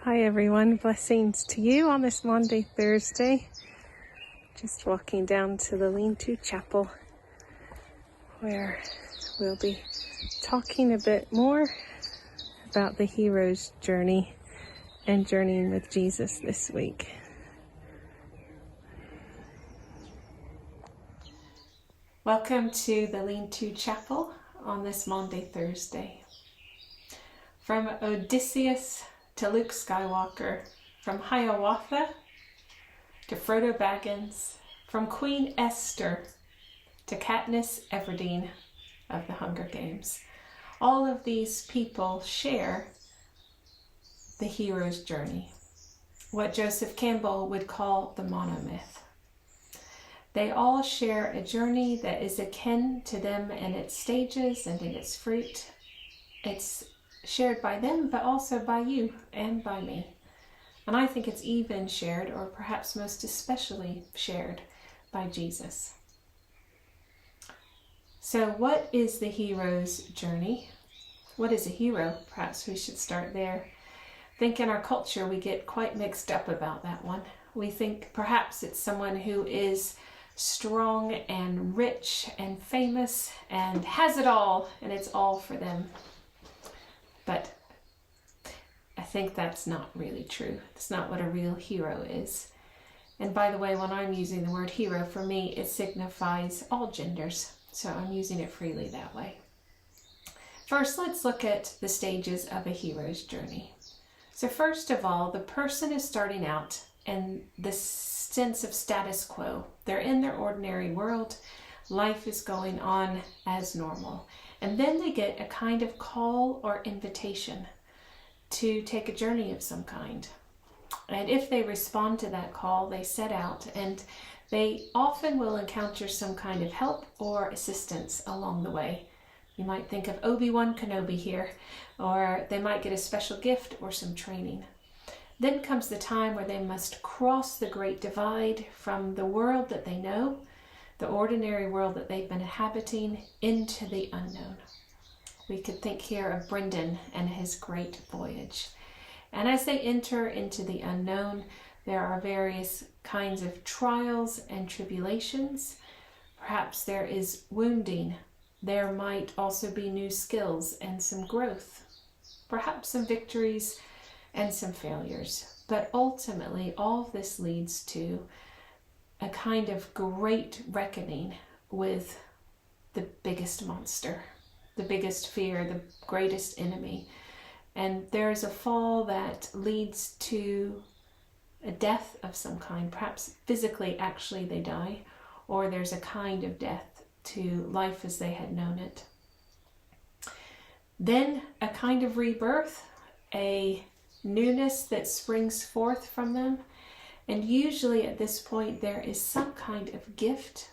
Hi everyone, blessings to you on this Maundy Thursday. Just walking down to the Lean-To Chapel where we'll be talking a bit more about the hero's journey and journeying with Jesus this week. Welcome to the Lean-To Chapel on this Maundy Thursday. From Odysseus to Luke Skywalker, from Hiawatha to Frodo Baggins, from Queen Esther to Katniss Everdeen of the Hunger Games. All of these people share the hero's journey, what Joseph Campbell would call the monomyth. They all share a journey that is akin to them in its stages and in its fruit. It's shared by them, but also by you and by me. And I think it's even shared, or perhaps most especially shared, by Jesus. So what is the hero's journey? What is a hero? Perhaps we should start there. I think in our culture we get quite mixed up about that one. We think perhaps it's someone who is strong and rich and famous and has it all, and it's all for them. But I think that's not really true. It's not what a real hero is. And by the way, when I'm using the word hero, for me, it signifies all genders. So I'm using it freely that way. First, let's look at the stages of a hero's journey. So first of all, the person is starting out in the sense of status quo. They're in their ordinary world. Life is going on as normal. And then they get a kind of call or invitation to take a journey of some kind. And if they respond to that call, they set out, and they often will encounter some kind of help or assistance along the way. You might think of Obi-Wan Kenobi here, or they might get a special gift or some training. Then comes the time where they must cross the great divide from the world that they know, the ordinary world that they've been inhabiting, into the unknown. We could think here of Brendan and his great voyage. And as they enter into the unknown, there are various kinds of trials and tribulations. Perhaps there is wounding. There might also be new skills and some growth. Perhaps some victories and some failures. But ultimately, all of this leads to a kind of great reckoning with the biggest monster, the biggest fear, the greatest enemy. And there is a fall that leads to a death of some kind. Perhaps physically, actually, they die, or there's a kind of death to life as they had known it. Then a kind of rebirth, a newness that springs forth from them. And usually at this point there is some kind of gift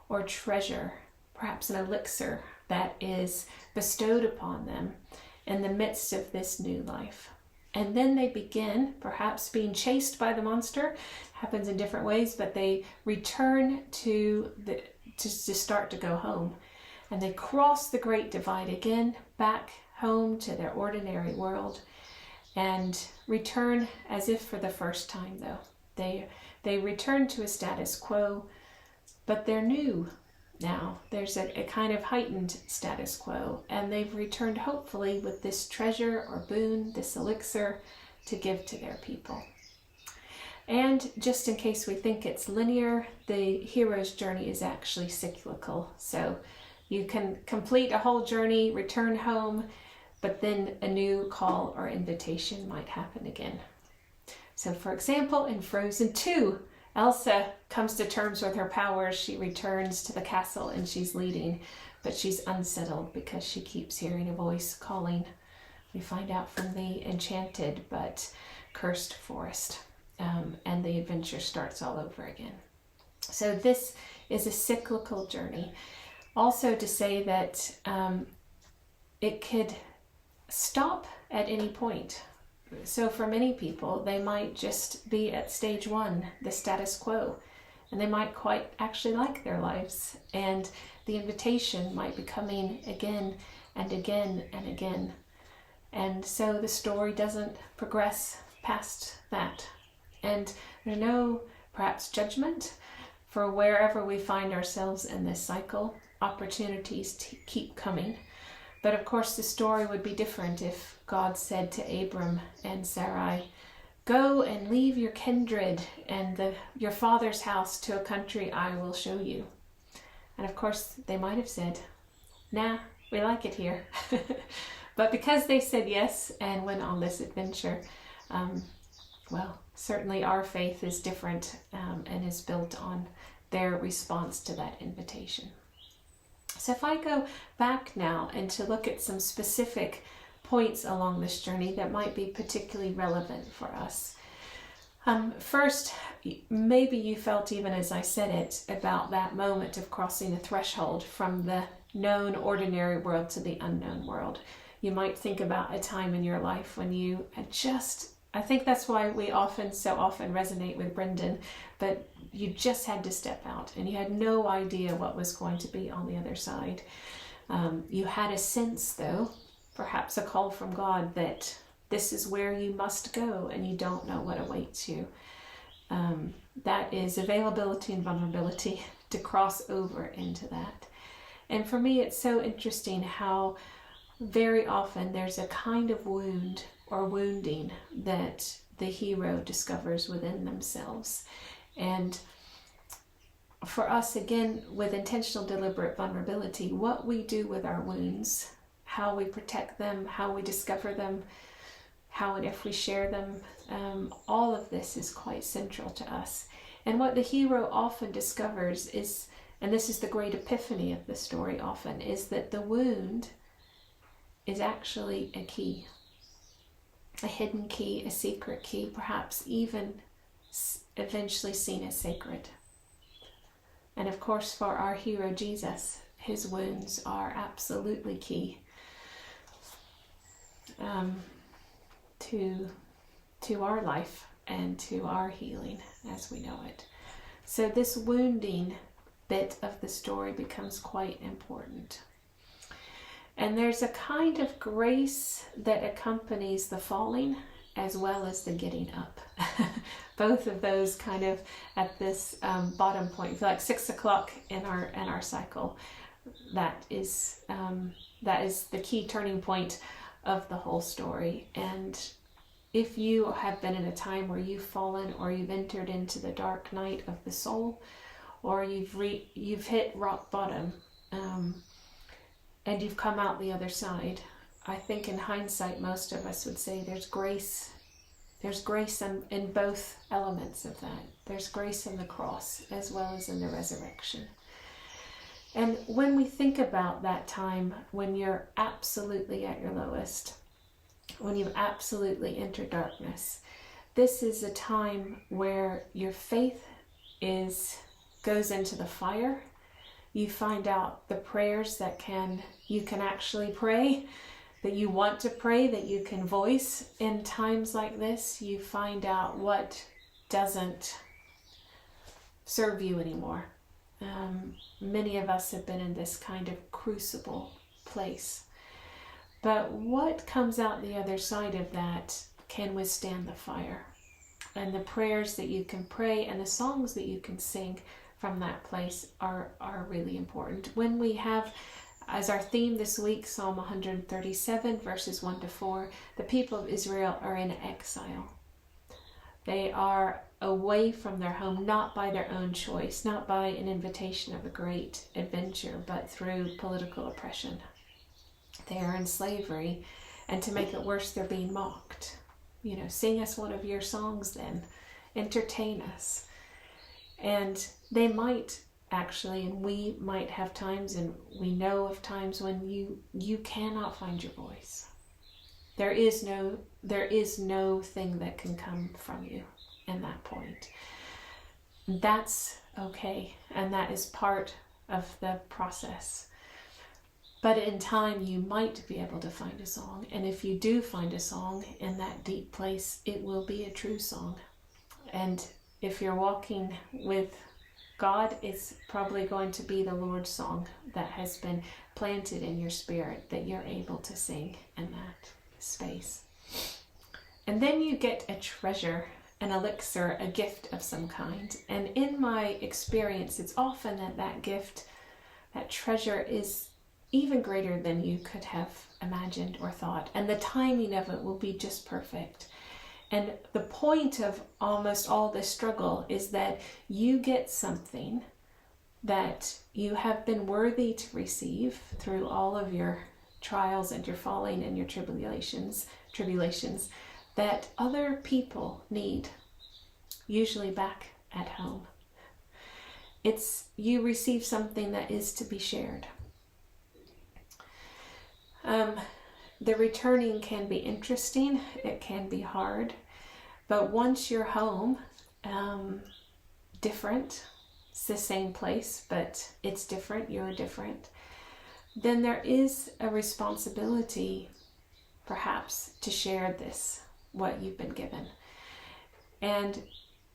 or treasure, perhaps an elixir, that is bestowed upon them in the midst of this new life. And then they begin, perhaps being chased by the monster, happens in different ways, but they return to start to go home. And they cross the great divide again, back home to their ordinary world, and return as if for the first time though. They return to a status quo, but they're new now. There's a kind of heightened status quo, and they've returned hopefully with this treasure or boon, this elixir, to give to their people. And just in case we think it's linear, the hero's journey is actually cyclical. So you can complete a whole journey, return home, but then a new call or invitation might happen again. So for example, in Frozen 2, Elsa comes to terms with her powers. She returns to the castle and she's leading, but she's unsettled because she keeps hearing a voice calling. We find out from the enchanted but cursed forest, and the adventure starts all over again. So this is a cyclical journey. Also to say that it could stop at any point. So for many people, they might just be at stage one, the status quo, and they might quite actually like their lives. And the invitation might be coming again and again and again. And so the story doesn't progress past that. And there's no perhaps judgment for wherever we find ourselves in this cycle. Opportunities keep coming. But of course the story would be different if God said to Abram and Sarai, go and leave your kindred and your father's house to a country I will show you. And of course they might have said, nah, we like it here. But because they said yes and went on this adventure, well, certainly our faith is different and is built on their response to that invitation. So if I go back now and to look at some specific points along this journey that might be particularly relevant for us. First, maybe you felt, even as I said it, about that moment of crossing the threshold from the known ordinary world to the unknown world. You might think about a time in your life when you had I think that's why we so often resonate with Brendan, but you just had to step out and you had no idea what was going to be on the other side. You had a sense, though, perhaps a call from God, that this is where you must go and you don't know what awaits you. That is availability and vulnerability to cross over into that. And for me, it's so interesting how very often there's a kind of wound or wounding that the hero discovers within themselves. And for us, again, with intentional, deliberate vulnerability, what we do with our wounds, how we protect them, how we discover them, how and if we share them, all of this is quite central to us. And what the hero often discovers is, and this is the great epiphany of the story often, is that the wound is actually a key. A hidden key, a secret key, perhaps even eventually seen as sacred. And of course, for our hero Jesus, his wounds are absolutely key to our life and to our healing as we know it. So this wounding bit of the story becomes quite important. And there's a kind of grace that accompanies the falling as well as the getting up. Both of those kind of at this bottom point, like 6 o'clock in our cycle. That is the key turning point of the whole story. And if you have been in a time where you've fallen or you've entered into the dark night of the soul, or you've hit rock bottom, and you've come out the other side, I think in hindsight most of us would say there's grace. There's grace in both elements of that. There's grace in the cross as well as in the resurrection. And when we think about that time when you're absolutely at your lowest, when you've absolutely entered darkness, this is a time where your faith goes into the fire. You find out the prayers that you can actually pray, that you want to pray, that you can voice in times like this. You find out what doesn't serve you anymore. Many of us have been in this kind of crucible place. But what comes out the other side of that can withstand the fire. And the prayers that you can pray and the songs that you can sing from that place are really important. When we have, as our theme this week, Psalm 137, verses 1-4, the people of Israel are in exile. They are away from their home, not by their own choice, not by an invitation of a great adventure, but through political oppression. They are in slavery, and to make it worse, they're being mocked. Sing us one of your songs then. Entertain us. And they might actually, and we might have times, and we know of times when you cannot find your voice. There is no thing that can come from you in that point. That's okay, and that is part of the process. But in time, you might be able to find a song. And if you do find a song in that deep place, it will be a true song. And if you're walking with God, it's probably going to be the Lord's song that has been planted in your spirit that you're able to sing in that space. And then you get a treasure, an elixir, a gift of some kind. And in my experience, it's often that gift, that treasure is even greater than you could have imagined or thought. And the timing of it will be just perfect. And the point of almost all this struggle is that you get something that you have been worthy to receive through all of your trials and your falling and your tribulations that other people need, usually back at home. You receive something that is to be shared. The returning can be interesting, it can be hard, but once you're home, different, it's the same place, but it's different, you're different, then there is a responsibility, perhaps, to share what you've been given. And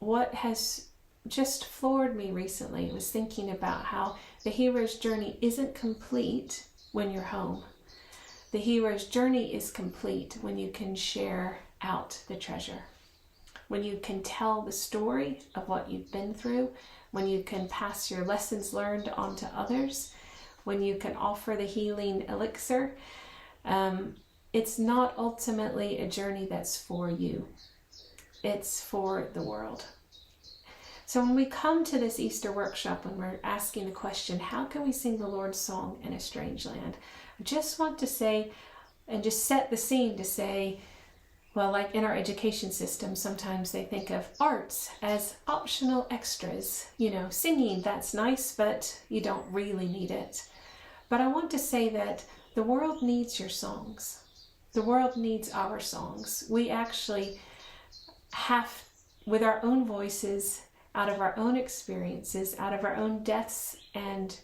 what has just floored me recently was thinking about how the hero's journey isn't complete when you're home. The hero's journey is complete when you can share out the treasure, when you can tell the story of what you've been through, when you can pass your lessons learned on to others, when you can offer the healing elixir. It's not ultimately a journey that's for you. It's for the world. So when we come to this Easter workshop, when we're asking the question, how can we sing the Lord's song in a strange land? I just want to say, and just set the scene to say, well, like in our education system, sometimes they think of arts as optional extras. Singing, that's nice, but you don't really need it. But I want to say that the world needs your songs. The world needs our songs. We actually have, with our own voices, out of our own experiences, out of our own deaths and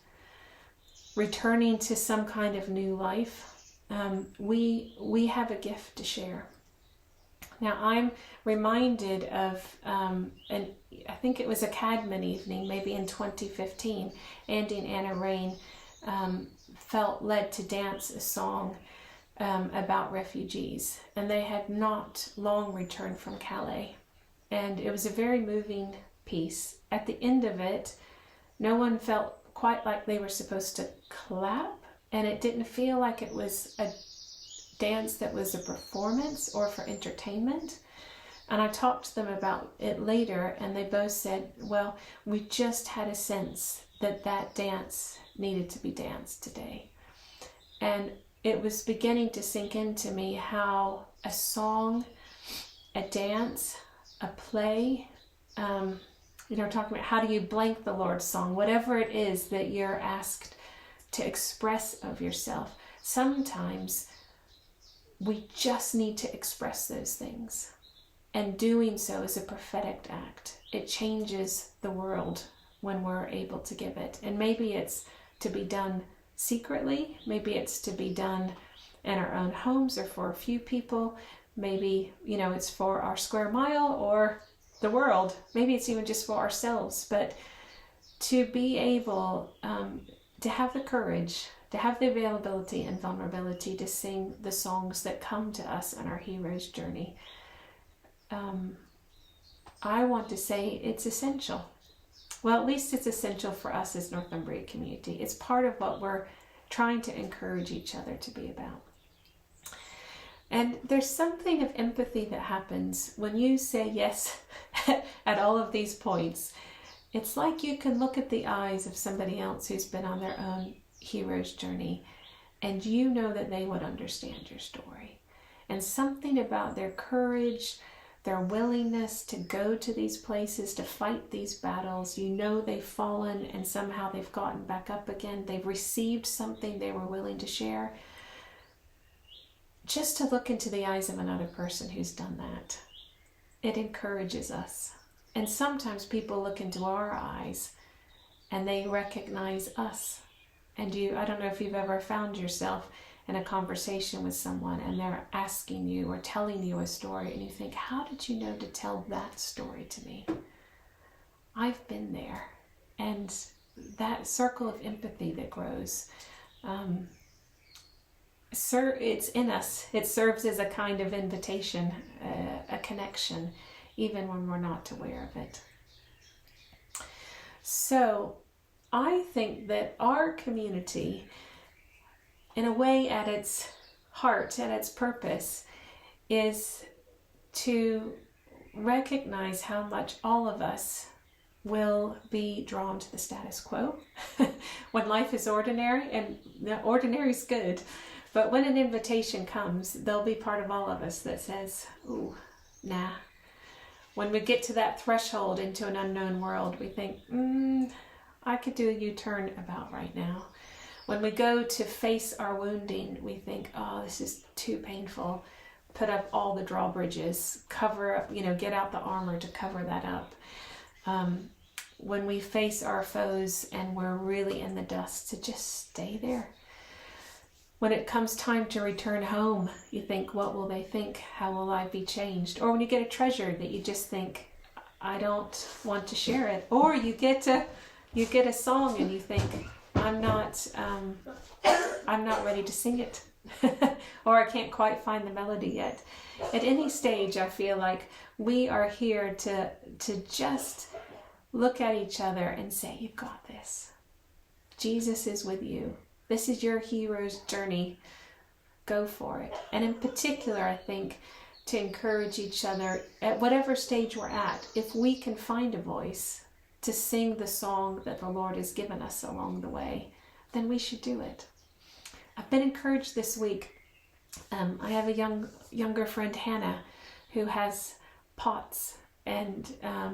returning to some kind of new life, we have a gift to share. Now I'm reminded of, I think it was a Cadman evening, maybe in 2015, Andy and Anna Rain felt led to dance a song about refugees, and they had not long returned from Calais. And it was a very moving piece. At the end of it, no one felt quite like they were supposed to clap, and it didn't feel like it was a dance that was a performance or for entertainment. And I talked to them about it later, and they both said, well, we just had a sense that dance needed to be danced today. And it was beginning to sink into me how a song, a dance, a play, talking about how do you blank the Lord's song, whatever it is that you're asked to express of yourself. Sometimes we just need to express those things. And doing so is a prophetic act. It changes the world when we're able to give it. And maybe it's to be done secretly. Maybe it's to be done in our own homes or for a few people. Maybe, it's for our square mile or the world. Maybe it's even just for ourselves. But to be able to have the courage, to have the availability and vulnerability to sing the songs that come to us on our hero's journey, I want to say it's essential. Well, at least it's essential for us as Northumbria Community. It's part of what we're trying to encourage each other to be about. And there's something of empathy that happens when you say yes at all of these points. It's like you can look at the eyes of somebody else who's been on their own hero's journey, and you know that they would understand your story. And something about their courage, their willingness to go to these places, to fight these battles, they've fallen and somehow they've gotten back up again. They've received something they were willing to share. Just to look into the eyes of another person who's done that, it encourages us. And sometimes people look into our eyes and they recognize us. And I don't know if you've ever found yourself in a conversation with someone and they're asking you or telling you a story and you think, how did you know to tell that story to me? I've been there. And that circle of empathy that grows, it's in us. It serves as a kind of invitation, a connection, even when we're not aware of it. So I think that our community, in a way, at its heart, at its purpose, is to recognize how much all of us will be drawn to the status quo when life is ordinary, and ordinary is good, but when an invitation comes, there'll be part of all of us that says, ooh, nah. When we get to that threshold into an unknown world, we think, I could do a U-turn about right now. When we go to face our wounding, we think, oh, this is too painful. Put up all the drawbridges, cover up, get out the armor to cover that up. When we face our foes and we're really in the dust, to just stay there. When it comes time to return home, you think, what will they think? How will I be changed? Or when you get a treasure that you just think, I don't want to share it. Or you get a song and you think, I'm not ready to sing it. Or I can't quite find the melody yet. At any stage, I feel like we are here to just look at each other and say, you've got this. Jesus is with you. This is your hero's journey. Go for it. And in particular, I think, to encourage each other at whatever stage we're at, if we can find a voice to sing the song that the Lord has given us along the way, then we should do it. I've been encouraged this week. I have a younger friend, Hannah, who has POTS, and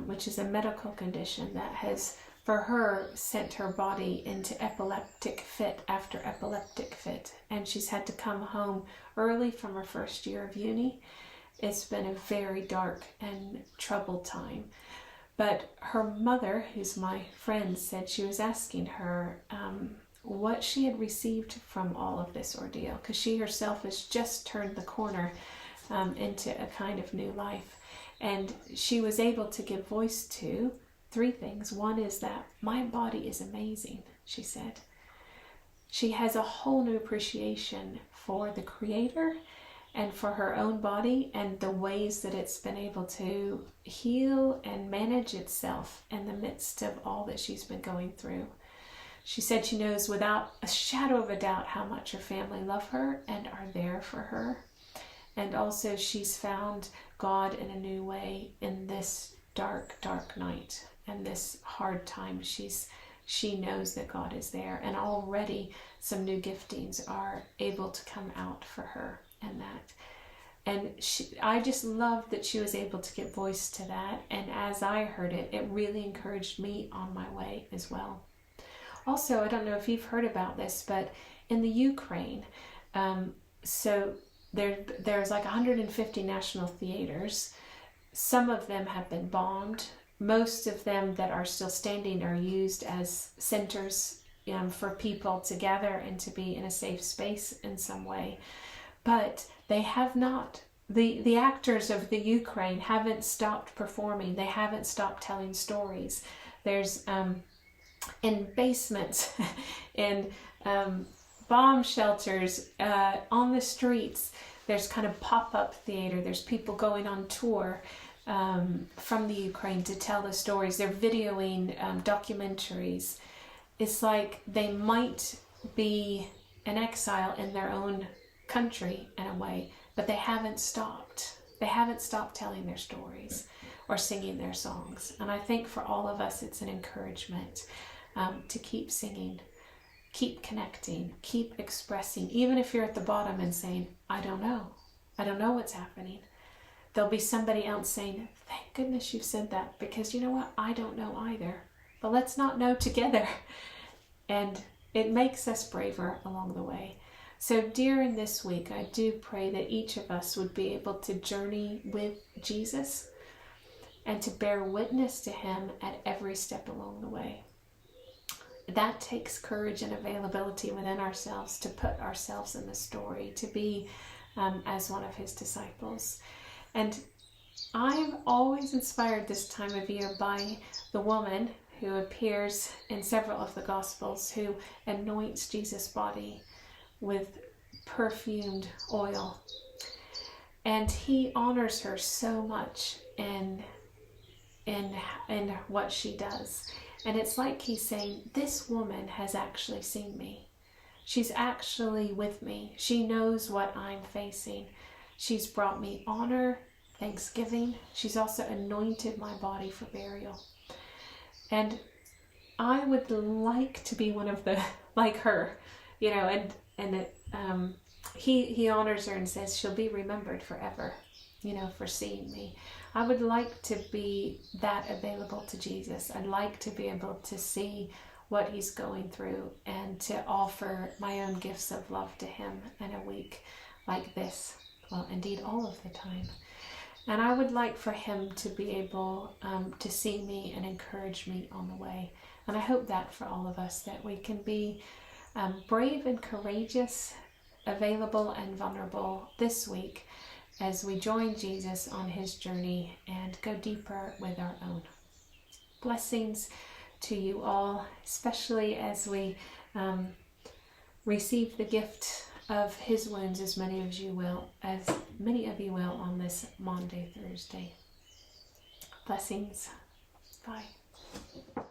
which is a medical condition that has, for her, sent her body into epileptic fit after epileptic fit. And she's had to come home early from her first year of uni. It's been a very dark and troubled time. But her mother, who's my friend, said she was asking her what she had received from all of this ordeal, because she herself has just turned the corner into a kind of new life. And she was able to give voice to 3 things. One is that my body is amazing, she said. She has a whole new appreciation for the Creator and for her own body and the ways that it's been able to heal and manage itself in the midst of all that she's been going through. She said she knows without a shadow of a doubt how much her family love her and are there for her. And also she's found God in a new way in this dark, dark night and this hard time. She knows that God is there, and already some new giftings are able to come out for her and that. And I just loved that she was able to give voice to that. And as I heard it, it really encouraged me on my way as well. Also, I don't know if you've heard about this, but in the Ukraine, so there's like 150 national theaters. Some of them have been bombed. Most of them that are still standing are used as centers for people to gather and to be in a safe space in some way. But they have not. The actors of the Ukraine haven't stopped performing. They haven't stopped telling stories. There's in basements, in bomb shelters, on the streets. There's kind of pop-up theater. There's people going on tour from the Ukraine to tell the stories. They're videoing documentaries. It's like they might be in exile in their own country in a way, but they haven't stopped. They haven't stopped telling their stories or singing their songs. And I think for all of us, it's an encouragement to keep singing, keep connecting, keep expressing, even if you're at the bottom and saying, I don't know what's happening. There'll be somebody else saying, thank goodness you said that, because you know what? I don't know either. But let's not know together. And it makes us braver along the way. So during this week, I do pray that each of us would be able to journey with Jesus and to bear witness to him at every step along the way. That takes courage and availability within ourselves to put ourselves in the story, to be as one of his disciples. And I'm always inspired this time of year by the woman who appears in several of the Gospels who anoints Jesus' body with perfumed oil. And he honors her so much in what she does. And it's like he's saying, this woman has actually seen me. She's actually with me. She knows what I'm facing. She's brought me honor, thanksgiving. She's also anointed my body for burial. And I would like to be one of the, like her, you know, he honors her and says she'll be remembered forever, you know, for seeing me. I would like to be that available to Jesus. I'd like to be able to see what he's going through and to offer my own gifts of love to him in a week like this. Well, indeed, all of the time. And I would like for him to be able to see me and encourage me on the way. And I hope that for all of us, that we can be brave and courageous, available and vulnerable this week as we join Jesus on his journey and go deeper with our own. Blessings to you all, especially as we receive the gift of his wounds, as many of you will on this Maundy Thursday. Blessings. Bye.